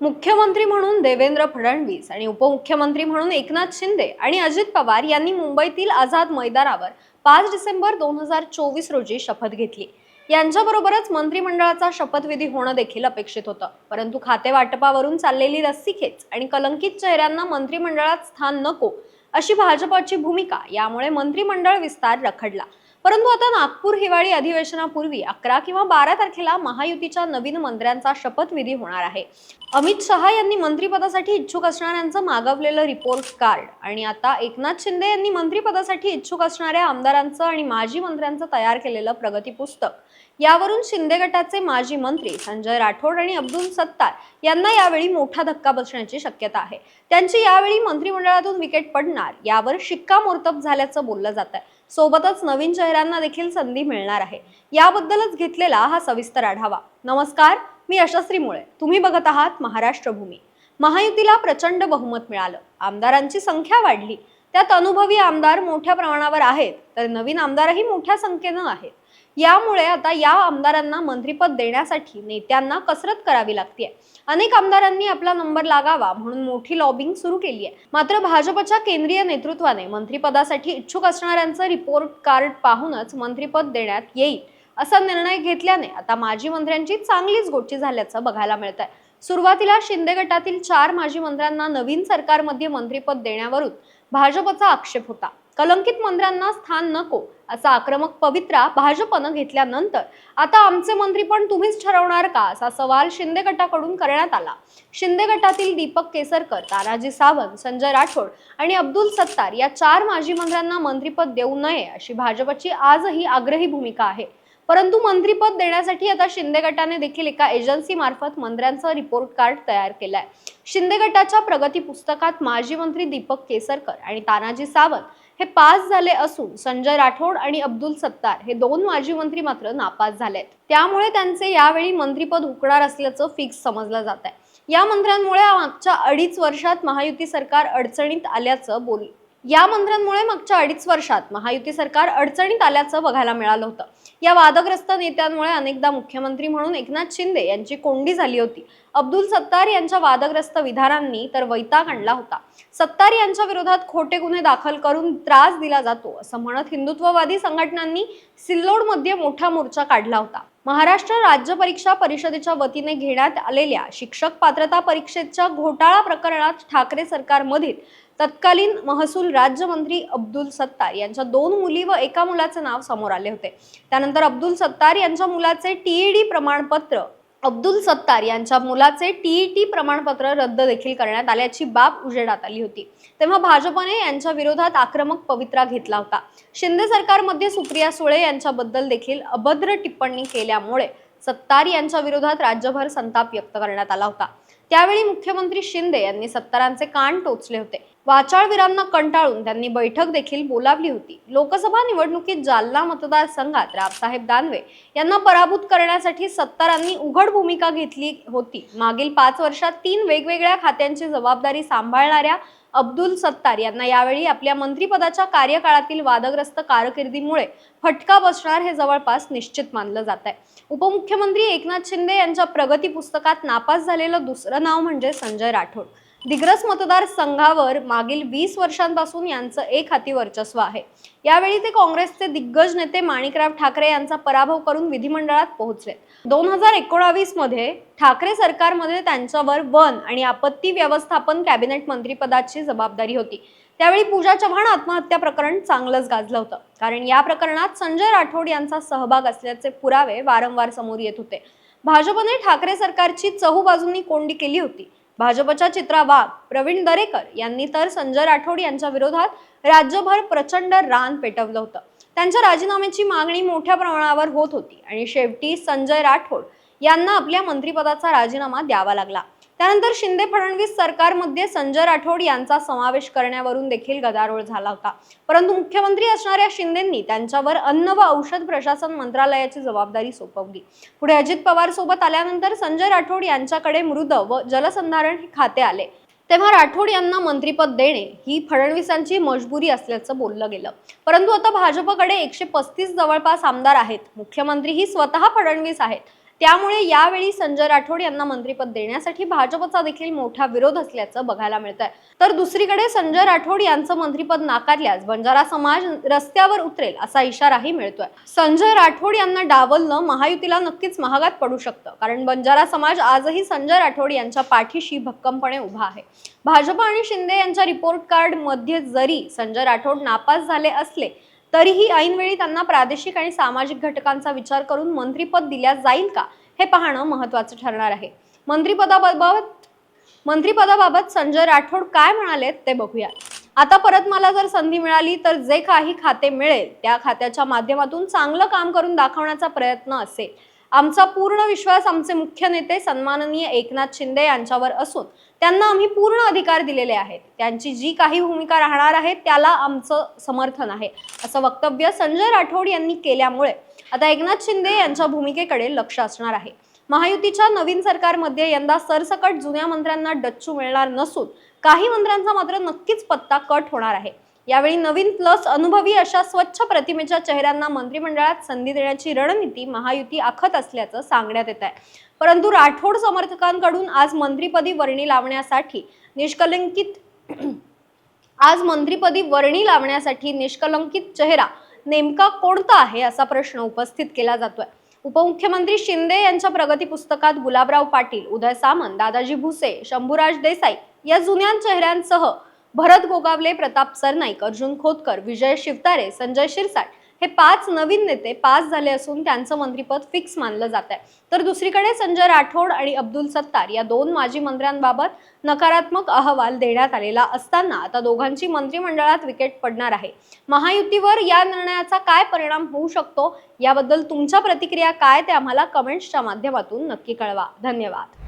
मुख्यमंत्री म्हणून देवेंद्र फडणवीस आणि उपमुख्यमंत्री म्हणून एकनाथ शिंदे आणि अजित पवार यांनी मुंबईतील आझाद मैदानावर 5 डिसेंबर 2024 रोजी शपथ घेतली। यांच्याबरोबरच मंत्रिमंडळाचा शपथविधी होणं देखील अपेक्षित होतं, परंतु खाते वाटपावरून चाललेली रस्सीखेच आणि कलंकित चेहऱ्यांना मंत्रिमंडळात स्थान नको अशी भाजपची भूमिका यामुळे मंत्रिमंडळ विस्तार रखडला। परंतु आता नागपूर हिवाळी अधिवेशनापूर्वी 11 किंवा 12 तारखेला महायुतीच्या नवीन मंत्र्यांचा शपथविधी होणार आहे। अमित शहा यांनी मंत्रिपदासाठी इच्छुक असणाऱ्यांचं मागवलेलं रिपोर्ट कार्ड आणि आता एकनाथ शिंदे यांनी मंत्रिपदासाठी इच्छुक असणाऱ्या आमदारांचं आणि माजी मंत्र्यांचं तयार केलेलं प्रगती पुस्तक यावरून शिंदे गटाचे माजी मंत्री संजय राठोड आणि अब्दुल सत्तार यांना यावेळी मोठा धक्का बसण्याची शक्यता आहे। त्यांची यावेळी मंत्रिमंडळातून विकेट पडणार यावर शिक्कामोर्तब झाल्याचं बोललं जात आहे। सोबतच नवीन चेहऱ्यांना देखील संधी मिळणार आहे। याबद्दलच घेतलेला हा सविस्तर आढावा। नमस्कार, मी यशस्वी मुळे। तुम्ही बघत आहात महाराष्ट्र भूमी। महायुतीला प्रचंड बहुमत मिळालं, आमदारांची संख्या वाढली, त्यात अनुभवी आमदार मोठ्या प्रमाणावर आहेत, तर नवीन आमदारही मोठ्या संख्येनं आहेत। यामुळे आता या आमदारांना मंत्रिपद देण्यासाठी नेत्यांना कसरत करावी लागते। अनेक आमदारांनी आपला नंबर लागावा म्हणून मोठी लॉबिंग सुरू केली आहे। मात्र भाजपच्या केंद्रीय नेतृत्वाने मंत्रिपदासाठी इच्छुक असणाऱ्यांचं रिपोर्ट कार्ड पाहूनच मंत्रिपद देण्यात येईल असा निर्णय घेतल्याने आता माजी मंत्र्यांची चांगलीच गोष्टी झाल्याचं बघायला मिळतंय। सुरुवातीला शिंदे गटातील 4 माजी मंत्र्यांना नवीन सरकारमध्ये मंत्रिपद देण्यावरून भाजपचा आक्षेप होता। कलंकित मंत्र्यांना स्थान नको असा आक्रमक पवित्रा भाजपनं घेतल्यानंतर आता आमचे मंत्री पण तुम्हीच ठरवणार का असा सवाल शिंदे गटाकडून करण्यात आला। शिंदे गटातील दीपक केसरकर, तानाजी सावंत, संजय राठोड आणि अब्दुल सत्तार या 4 माजी मंत्र्यांना मंत्रिपद देऊ नये अशी भाजपची आजही आग्रही भूमिका आहे। परंतु मंत्रिपद देण्यासाठी आता शिंदे गटाने देखील एका एजन्सी मार्फत मंत्र्यांचं रिपोर्ट कार्ड तयार केलंय। शिंदे गटाच्या प्रगती पुस्तकात माजी मंत्री दीपक केसरकर आणि तानाजी सावंत हे पास झाले असून संजय राठोड आणि अब्दुल सत्तार हे 2 माजी मंत्री मात्र नापास झालेत। त्यामुळे त्यांचे यावेळी मंत्रिपद हुकणार असल्याचं फिक्स समजलं जात आहे। या मंत्र्यांमुळे मागच्या 2.5 वर्षात महायुती सरकार अडचणीत आल्याचं बघायला मिळालं होतं। या वादग्रस्त नेत्यांमुळे अनेकदा मुख्यमंत्री म्हणून एकनाथ शिंदे यांची कोंडी झाली होती। अब्दुल सत्तार यांच्या वादग्रस्त विधानांनी तर वैताग आणला होता। सत्तार यांच्या विरोधात खोटे गुन्हे दाखल करून त्रास दिला जातो असं म्हणत हिंदुत्ववादी संघटनांनी सिल्लोडमध्ये मोठा मोर्चा काढला होता। महाराष्ट्र राज्य परीक्षा परिषदेच्या वतीने घेण्यात आलेल्या शिक्षक पात्रता परीक्षेच्या घोटाळा प्रकरणात ठाकरे सरकारमधील तत्कालीन महसूल राज्यमंत्री अब्दुल सत्तार यांच्या 2 मुली व एका मुलाचे नाव समोर आले होते। त्यानंतर अब्दुल सत्तार यांच्या मुलाचे टीईटी प्रमाणपत्र रद्द देखील करण्यात आल्याची बाब उजेडात आली होती। तेव्हा भाजपने यांच्या विरोधात आक्रमक पवित्रा घेतला होता। शिंदे सरकारमध्ये सुप्रिया सुळे यांच्याबद्दल देखील अभद्र टिप्पणी केल्यामुळे सत्तार यांच्या विरोधात राज्यभर संताप व्यक्त करण्यात आला होता। त्यावेळी मुख्यमंत्री शिंदे यांनी सत्तारांचे कान टोचले होते। वाचाळवीरांना कंटाळून त्यांनी बैठक देखील बोलावली होती। लोकसभा निवडणुकीत जालना मतदारसंघात रावसाहेब दानवे यांना पराभूत करण्यासाठी सत्तारांनी उघड भूमिका घेतली होती। मागील 5 वर्षात 3 वेगवेगळ्या खात्यांची जबाबदारी सांभाळणाऱ्या अब्दुल सत्तार यांना यावेळी आपल्या मंत्रिपदाच्या कार्यकाळातील वादग्रस्त कारकिर्दीमुळे फटका बसणार हे जवळपास निश्चित मानलं जात आहे। उपमुख्यमंत्री एकनाथ शिंदे यांच्या प्रगती पुस्तकात नापास झालेलं दुसरं नाव म्हणजे संजय राठोड। दिग्रस मतदारसंघावर मागील 20 वर्षांपासून यांचं एक हाती वर्चस्व आहे। यावेळी ते काँग्रेसचे दिग्गज नेते माणिकराव ठाकरे यांचा पराभव करून विधिमंडळात पोहोचले। 2019 मध्ये ठाकरे सरकारमध्ये त्यांच्यावर वन आणि आपत्ती व्यवस्थापन कॅबिनेट मंत्रिपदाची जबाबदारी होती। त्यावेळी पूजा चव्हाण आत्महत्या प्रकरण चांगलंच गाजलं होतं, कारण या प्रकरणात संजय राठोड यांचा सहभाग असल्याचे पुरावे वारंवार समोर येत होते। भाजपने ठाकरे सरकारची चहूबाजूंनी कोंडी केली होती। भाजपच्या चित्रा वाघ, प्रवीण दरेकर यांनी तर संजय राठोड यांच्या विरोधात राज्यभर प्रचंड रान पेटवलं होतं। त्यांच्या राजीनाम्याची मागणी मोठ्या प्रमाणावर होत होती आणि शेवटी संजय राठोड यांना आपल्या मंत्रिपदाचा राजीनामा द्यावा लागला। त्यानंतर शिंदे फडणवीस सरकारमध्ये संजय राठोड यांचा समावेश करण्यावरून देखील गदारोळ झाला होता। परंतु मुख्यमंत्री असणाऱ्या शिंदेंनी त्यांच्यावर अन्न व औषध प्रशासन मंत्रालयाची जबाबदारी सोपवली। पुढे अजित पवार सोबत आल्यानंतर संजय राठोड यांच्याकडे मृद व जलसंधारण हे खाते आले। तेव्हा राठोड यांना मंत्रिपद देणे ही फडणवीसांची मजबुरी असल्याचं बोललं गेलं। परंतु आता भाजपकडे 135 जवळपास आमदार आहेत। मुख्यमंत्री ही स्वतः फडणवीस आहेत। त्यामुळे यावेळी संजय राठोड यांना मंत्रिपद देण्यासाठी भाजपचा देखील मोठा विरोध असल्याचं बघायला मिळतंय। तर दुसरीकडे संजय राठोड यांचं मंत्रिपद नाकारल्यास बंजारा समाज रस्त्यावर उतरेल असा इशाराही मिळतोय। संजय राठोड यांना डावलणं महायुतीला नक्कीच महागात पडू शकतं, कारण बंजारा समाज आजही संजय राठोड यांच्या पाठीशी भक्कमपणे उभा आहे। भाजप आणि शिंदे यांच्या रिपोर्ट कार्ड मध्ये जरी संजय राठोड नापास झाले असले तरीही ऐनवेळी त्यांना प्रादेशिक आणि सामाजिक घटकांचा विचार करून मंत्रिपद दिल्या जाईल का हे पाहणं महत्त्वाचं ठरणार आहे। मंत्रिपदाबाबत संजय राठोड काय म्हणाले ते बघूया। आता परत मला जर संधी मिळाली तर जे काही खाते मिळेल त्या खात्याच्या माध्यमातून चांगलं काम करून दाखवण्याचा प्रयत्न असेल। आमचा पूर्ण विश्वास आमचे मुख्य नेते सन्माननीय एकनाथ शिंदे यांच्यावर असून त्यांना आम्ही पूर्ण अधिकार दिलेले आहेत। त्यांची जी काही भूमिका राहणार आहे त्याला आमचं समर्थन आहे, असं वक्तव्य संजय राठोड यांनी केल्यामुळे आता एकनाथ शिंदे यांच्या भूमिकेकडे लक्ष असणार आहे। महायुतीच्या नवीन सरकारमध्ये यंदा सरसकट जुन्या मंत्र्यांना डच्चू मिळणार नसून काही मंत्र्यांचा मात्र नक्कीच पत्ता कट होणार आहे। यावेळी नवीन प्लस अनुभवी अशा स्वच्छ प्रतिमेच्या चेहऱ्यांना मंत्रिमंडळात संधी देण्याची रणनीती महायुती आखत असल्याचं सांगण्यात येत आहे। परंतु राठोड समर्थकांकडून आज मंत्रिपदी वर्णी निष्कलंकित चेहरा नेमका कोणता आहे असा प्रश्न उपस्थित केला जातोय। उपमुख्यमंत्री शिंदे यांच्या प्रगती पुस्तकात गुलाबराव पाटील, उदय सामंत, दादाजी भुसे, शंभूराज देसाई या जुन्या चेहऱ्यांसह भरत गोगावले, प्रताप सरनाईक, अर्जुन खोतकर, विजय शिवतारे, संजय शिरसाट हे 5 नवीन नेते पास झाले असून त्यांचं मंत्रिपद फिक्स मानलं जात आहे। तर दुसरीकडे संजय राठोड आणि अब्दुल सत्तार या 2 माजी मंत्र्यांबाबत नकारात्मक अहवाल देण्यात आलेला असताना आता दोघांची मंत्रिमंडळात विकेट पडणार आहे। महायुतीवर या निर्णयाचा काय परिणाम होऊ शकतो याबद्दल तुमच्या प्रतिक्रिया काय ते आम्हाला कमेंट्सच्या माध्यमातून नक्की कळवा। धन्यवाद।